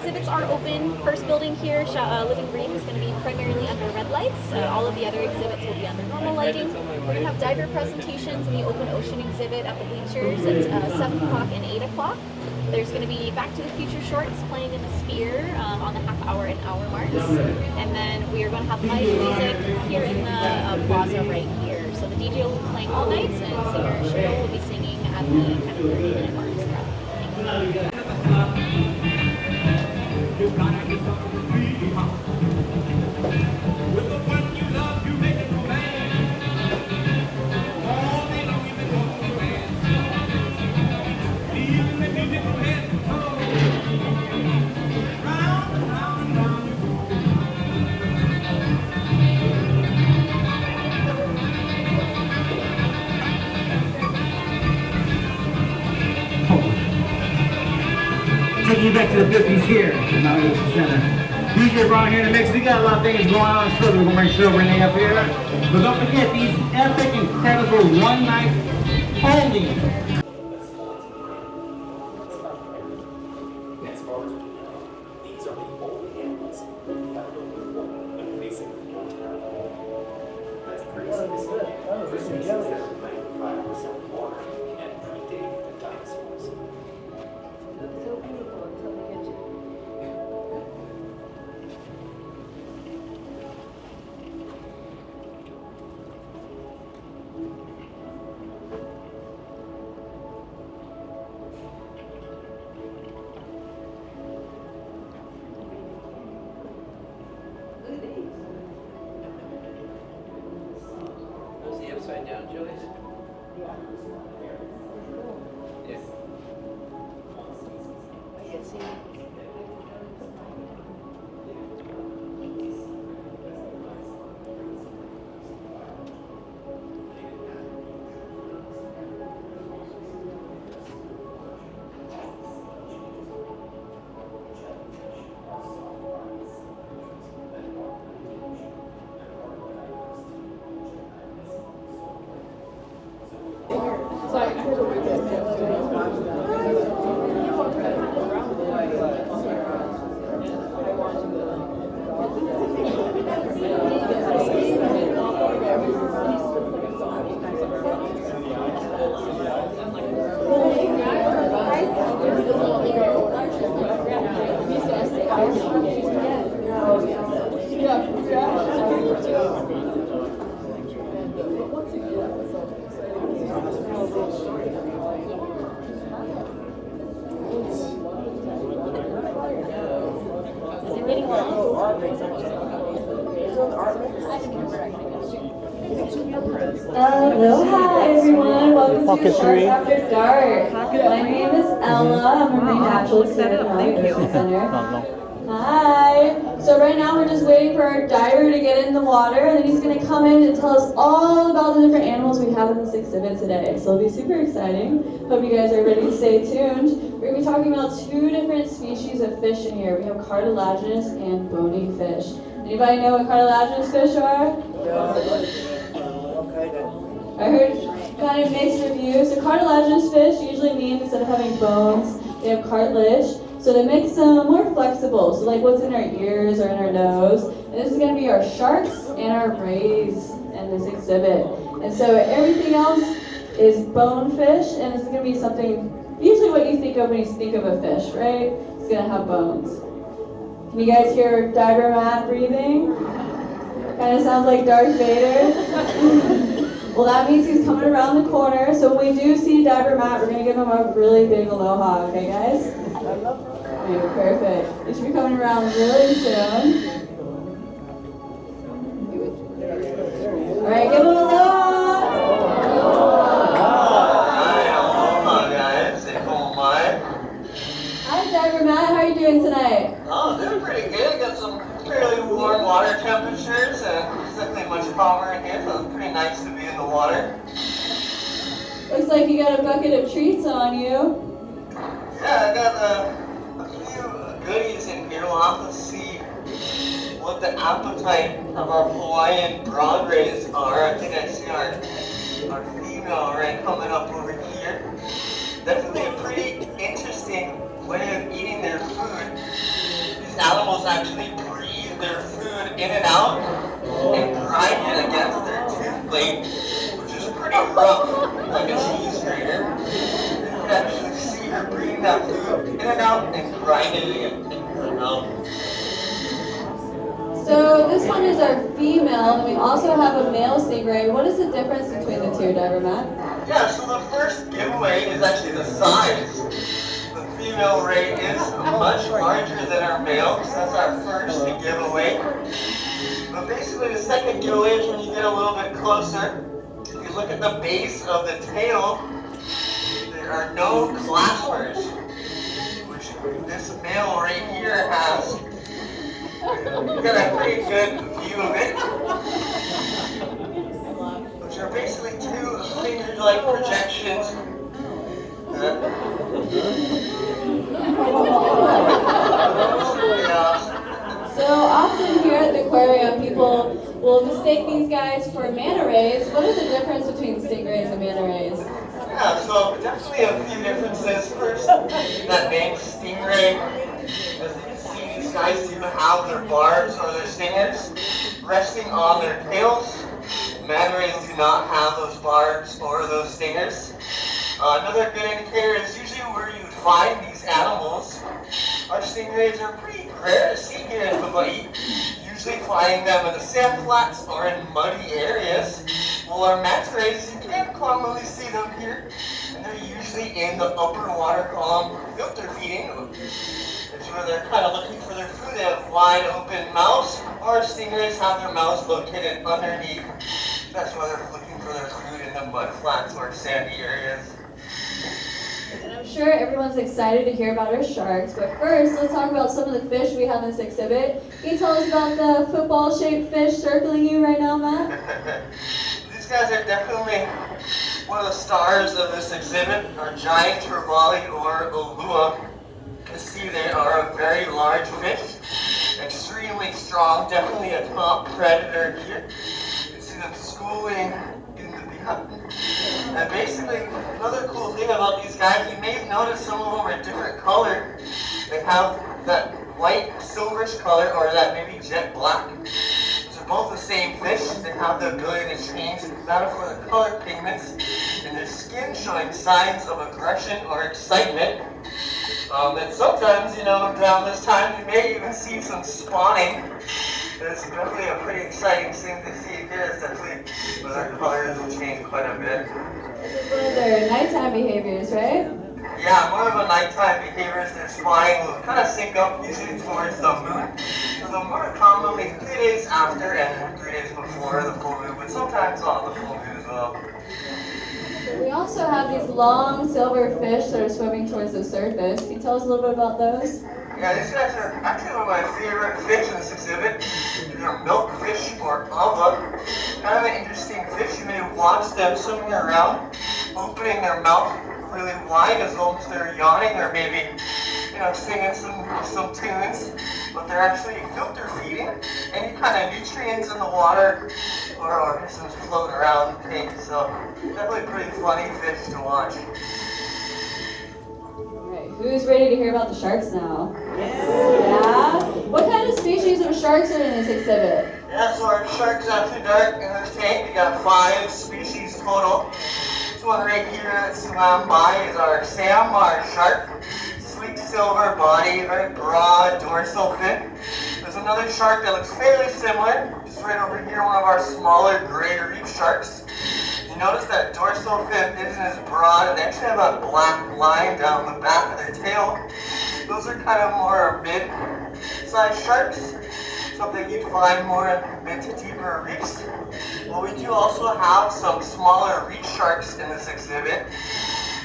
exhibits are open. First building here, Living Reef, is going to be primarily under red lights. All of the other exhibits will be under normal lighting. We're going to have diver presentations in the open ocean exhibit at the bleachers at 7 o'clock and 8 o'clock. There's going to be Back to the Future shorts playing in the Sphere on the half-hour and hour marks. And then we are going to have live music here in the plaza right here. So the DJ will be playing all night, and singer Cheryl will be singing at the kind of 30-minute marks. Taking you back to the 50s here at Maui Ocean Center. DJ Ron here in the mix. We got a lot of things going on. So we're going to bring show Renee up here. But don't forget these epic, incredible one-night only. These are the only animals found on the when facing Ontario. That's crazy. For species that are 95% water and predate the dinosaurs. So beautiful until they get you. Look at these. Those the upside down jellies? Yeah. Yes. I can see. Aloha everyone, welcome to Sharks After Dark. My name is Ella, I'm a marine naturalist here at Maui Ocean Center. Hi! So right now we're just waiting for our diver to get in the water, and then he's going to come in and tell us all about the different animals we have in this exhibit today. So it'll be super exciting. Hope you guys are ready to stay tuned. We're going to be talking about 2 different species of fish in here. We have cartilaginous and bony fish. Anybody know what cartilaginous fish are? I heard kind of mixed reviews. So cartilaginous fish usually means instead of having bones, they have cartilage. So that makes them more flexible. So like what's in our ears or in our nose. And this is going to be our sharks and our rays in this exhibit. And so everything else is bonefish, and this is going to be something, usually what you think of when you think of a fish, right? It's going to have bones. Can you guys hear Diver Matt breathing? Kind of sounds like Darth Vader. Well, that means he's coming around the corner. So when we do see Diver Matt, we're going to give him a really big aloha, okay guys? Okay, perfect. He should be coming around really soon. All right, give him a aloha! Hi, aloha guys. Say komai. Hi, Diver Matt. How are you doing tonight? Oh, doing pretty good. Got some fairly warm water temperatures and definitely much power in here, so it's pretty nice to be in the water. Looks like you got a bucket of treats on you. Yeah, I got a few goodies in here. We'll have to see what the appetite of our Hawaiian brown rays are. I think I see our female ray coming up over here. Definitely a pretty interesting way of eating their food. actually breathe their food in and out and grind it against their tooth blade, which is pretty rough, like a cheese grater. You can actually see her breathing that food in and out and grinding it in her mouth. So this one is our female, and we also have a male stingray. What is the difference between the two, Diver Matt? Yeah, so the first giveaway is actually the size. The female ray is much larger than our male, so that's our first giveaway. But basically the second giveaway is when you get a little bit closer. If you look at the base of the tail, there are no claspers, which this male right here has. You got a pretty good view of it, which are basically two finger-like projections. So often here at the aquarium, people will mistake these guys for manta rays. What is the difference between stingrays and manta rays? Yeah, so definitely a few differences. First, that name stingray. As you can see, these guys do have their barbs or their stingers resting on their tails. Manta rays do not have those barbs or those stingers. Another good indicator is usually where you would find these animals. Our stingrays are pretty rare to see here in Hawaii. Usually finding them in the sand flats or in muddy areas. Well, our manta rays, you can't commonly see them here, and they're usually in the upper water column filter feeding. It's where they're kind of looking for their food. They have wide open mouths. Our stingrays have their mouths located underneath. That's why they're looking for their food in the mud flats or sandy areas. And I'm sure everyone's excited to hear about our sharks, but first, let's talk about some of the fish we have in this exhibit. Can you tell us about the football-shaped fish circling you right now, Matt? These guys are definitely one of the stars of this exhibit. Our giant trevally or olua. You can see they are a very large fish, extremely strong, definitely a top predator here. You can see them schooling in the behind. And basically, another cool thing about these guys, you may have noticed some of them are different color. They have that white silverish color or that maybe jet black. They're both the same fish. They have the ability to change that for the color pigments in their skin, showing signs of aggression or excitement. And sometimes, around this time, you may even see some spawning. It's definitely a pretty exciting thing to see here, especially when their colors will change quite a bit. This is one of their nighttime behaviors, right? Yeah, more of a nighttime behaviors. Their spawning will kind of sync up usually towards the moon. So they're more commonly 3 days after and 3 days before the full moon, but sometimes on the full moon as well. We also have these long silver fish that are swimming towards the surface. Can you tell us a little bit about those? Yeah, these guys are actually one of my favorite fish in this exhibit. These are milkfish or ava. Kind of an interesting fish. You may watch them swimming around, opening their mouth really wide as though they're yawning or maybe, singing some tunes. But they're actually filter feeding any kind of nutrients in the water or organisms floating around the tank. So definitely pretty funny fish to watch. Alright, who's ready to hear about the sharks now? Yeah? What kind of species of sharks are in this exhibit? Yeah, so our sharks after dark in this tank, we got 5 species total. This one right here that swam by is our sandbar shark. Sleek silver body, very broad dorsal fin. There's another shark that looks fairly similar, just right over here, one of our smaller gray reef sharks. You notice that dorsal fin isn't as broad, and they actually have a black line down the back of their tail. Those are kind of more mid-sized sharks, something you'd find more in mid to deeper reefs. Well, we do also have some smaller reef sharks in this exhibit.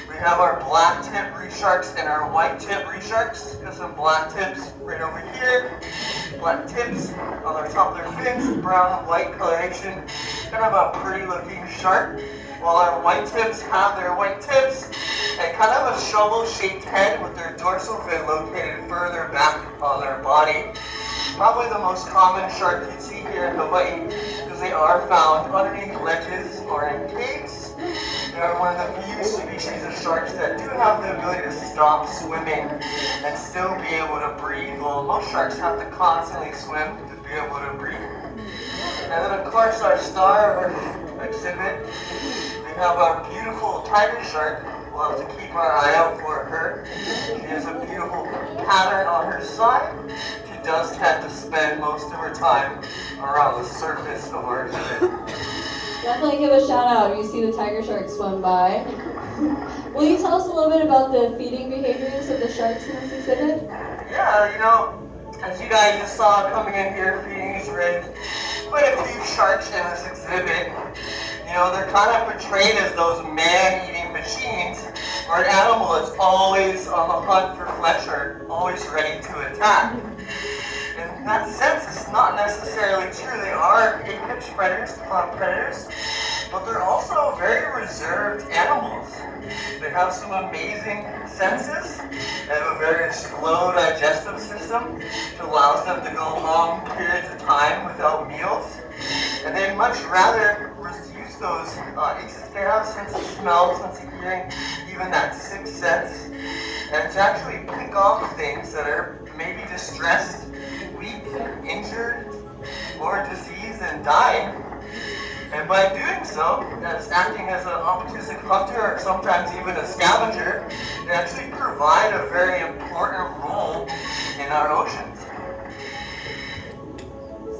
We have our black tip reef sharks and our white tip reef sharks. Got some black tips right over here. Black tips on the top of their fins, brown and white coloration. Kind of a pretty looking shark. While our white tips have their white tips and kind of a shovel-shaped head with their dorsal fin located further back on their body. Probably the most common shark you'd see here in Hawaii because they are found underneath ledges or in caves. They're one of the few species of sharks that do have the ability to stop swimming and still be able to breathe. Well, most sharks have to constantly swim to be able to breathe. And then of course our star of our exhibit, we have our beautiful tiger shark. We'll have to keep our eye out for her. She has a beautiful pattern on her side. She does tend to spend most of her time around the surface of our exhibit. Definitely give a shout out if you see the tiger shark swim by. Will you tell us a little bit about the feeding behaviors of the sharks in this exhibit? Yeah, you know, as you guys just saw coming in here feeding these rigs, quite a few sharks in this exhibit. You know, they're kind of portrayed as those man-eating machines, where an animal is always on the hunt for flesh or always ready to attack. In that sense, it's not necessarily true. They are apex predators, predators, but they're also very reserved animals. They have some amazing senses. They have a very slow digestive system, which allows them to go long periods of time without meals. And they'd much rather use those, they have a sense of smell, sense of hearing, even that sixth sense, and to actually pick off things that are maybe distressed, weak, injured, or diseased and dying. And by doing so, as acting as an opportunistic hunter or sometimes even a scavenger, they actually provide a very important role in our oceans.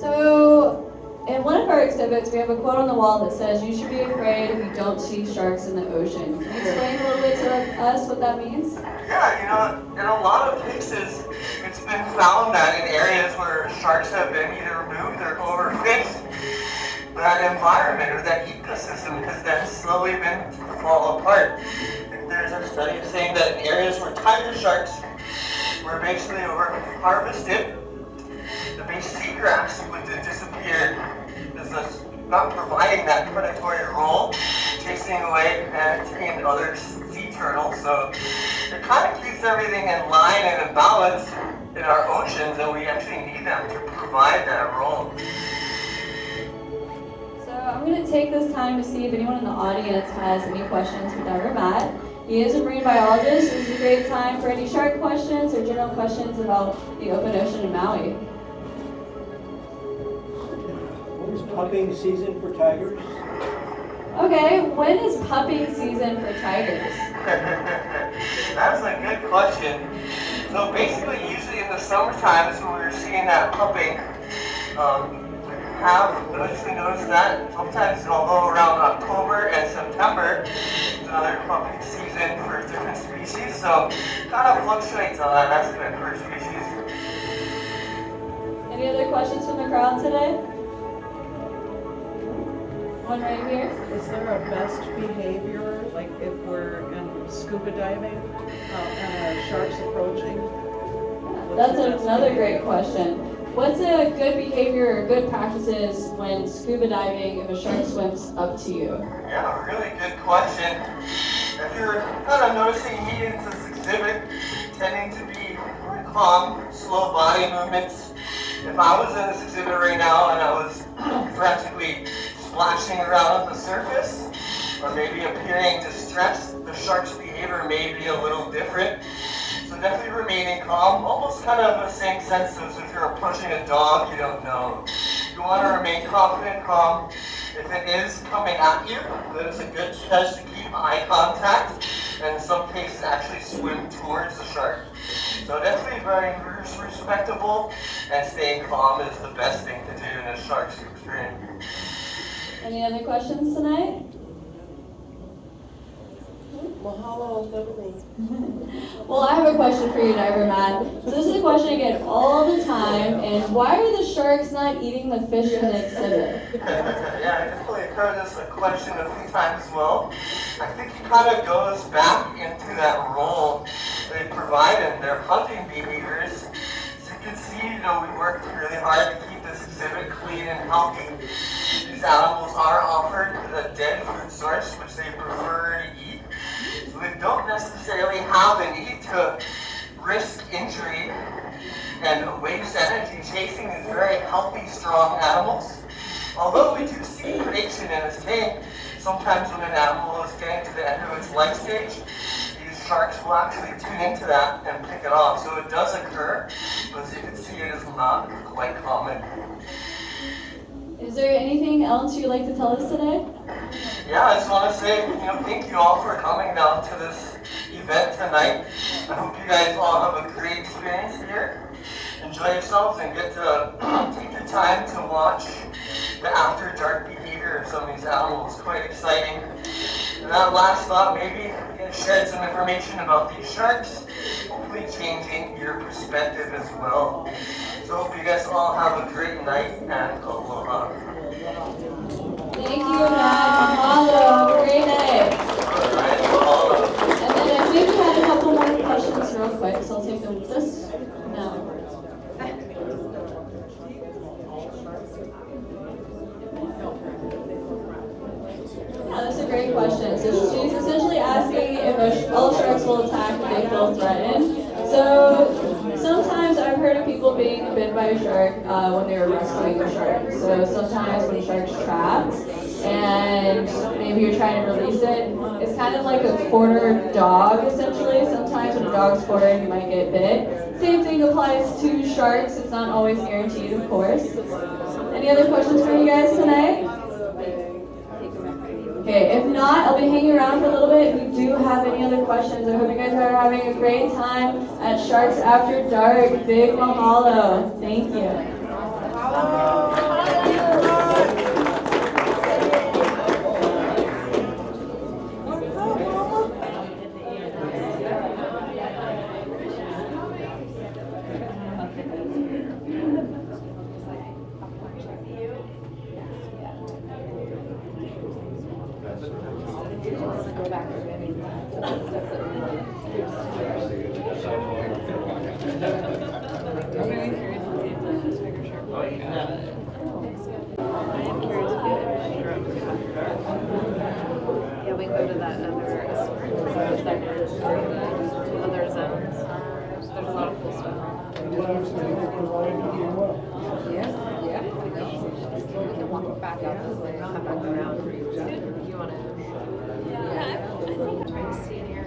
So, in one of our exhibits, we have a quote on the wall that says, "You should be afraid if you don't see sharks in the ocean." Can you explain a little bit to us what that means? Yeah, you know, in a lot of cases, it's been found that in areas where sharks have been either removed or overfished, that environment or that ecosystem has then slowly been to fall apart. There's a study saying that in areas where tiger sharks were basically over-harvested, the base seagrass would disappear, thus not providing that predatory role, chasing away and other sea turtles. So it kind of keeps everything in line and in balance in our oceans, and we actually need them to provide that role. So I'm going to take this time to see if anyone in the audience has any questions for Diver Matt. He is a marine biologist. This is a great time for any shark questions or general questions about the open ocean in Maui. When is pupping season for tigers? Okay, when is pupping season for tigers? That's a good question. So basically, usually in the summertime is when we're seeing that pupping. Have noticed that sometimes, although around October and September is another pupping season for different species, so it kind of fluctuates on that estimate per species. Any other questions from the crowd today? One right here. Is there a best behavior, like if we're in scuba diving and a shark's approaching? That's another great question. What's a good behavior or good practices when scuba diving if a shark swims up to you? Yeah, really good question. If you're kind of noticing me in this exhibit tending to be calm, slow body movements, if I was in this exhibit right now and I was frantically splashing around on the surface, or maybe appearing distressed, the shark's behavior may be a little different. So definitely remaining calm, almost kind of the same sense as if you're approaching a dog you don't know. You want to remain confident, calm. If it is coming at you, then it's a good chance to keep eye contact, and in some cases actually swim towards the shark. So definitely very respectable, and staying calm is the best thing to do in a shark's experience. Any other questions tonight? Mahalo, everything. Well, I have a question for you, Diver Matt. So this is a question I get all the time, and why are the sharks not eating the fish in the exhibit? Yeah, I definitely heard this question a few times as well. I think it kind of goes back into that role they provide in their hunting behaviors. So you can see, we worked really hard to keep this exhibit clean and healthy. These animals are offered a dead food source, which they prefer to eat. So they don't necessarily have the need to risk injury and waste energy chasing these very healthy, strong animals. Although we do see predation in this tank, sometimes when an animal is getting to the end of its life stage, these sharks will actually tune into that and pick it off. So it does occur, but as you can see, it is not quite common. Is there anything else you'd like to tell us today? Yeah, I just want to say, thank you all for coming down to this event tonight. I hope you guys all have a great experience here. Enjoy yourselves and get to take your time to watch the after dark behavior of some of these animals. Quite exciting. And that last thought, maybe shed some information about these sharks, hopefully changing your perspective as well. So hope you guys all have a great night and aloha. Thank you, Matt. Mahalo. Have a great night. Alright, aloha. And then I maybe had a couple more questions real quick, so I'll take them just now. Yeah, that's a great question. So she's essentially asking if all sharks will attack if they feel threatened. So sometimes I've heard of people being bit by a shark when they were rescuing a shark. So sometimes when a shark's trapped and maybe you're trying to release it, it's kind of like a cornered dog essentially. Sometimes when a dog's cornered, you might get bit. Same thing applies to sharks. It's not always guaranteed, of course. Any other questions for you guys tonight? Okay, if not, I'll be hanging around for a little bit. If you do have any other questions, I hope you guys are having a great time at Sharks After Dark. Big mahalo. Thank you. Yeah, we can go to that other zones. There's a lot of cool stuff. Yeah, we can walk back out this way and come back around. If you want to. Yeah, I think I'm trying to see an area.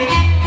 Let's go.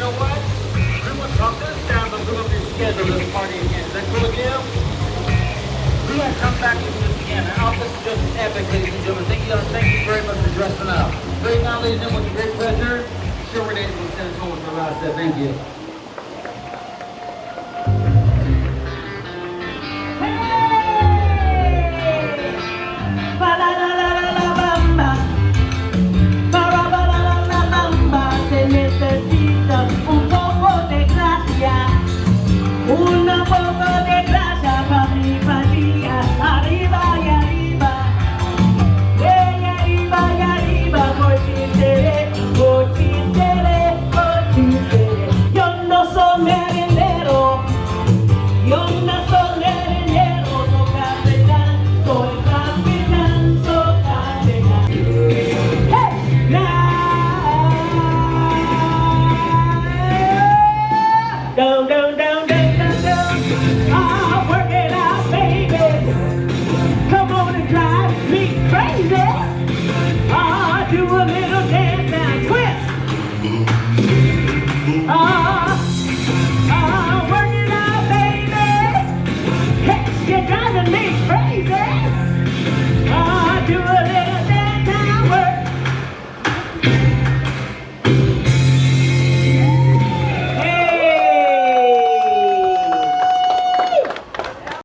know what? We want to talk this down, but we're going to schedule this party again. Is that cool with you? We're going to come back and do this again. Our outfits are just epic, ladies and gentlemen. Thank you very much for dressing up. Right now, ladies and gentlemen, with great pleasure, Show Renee will send us home with the last step. Thank you.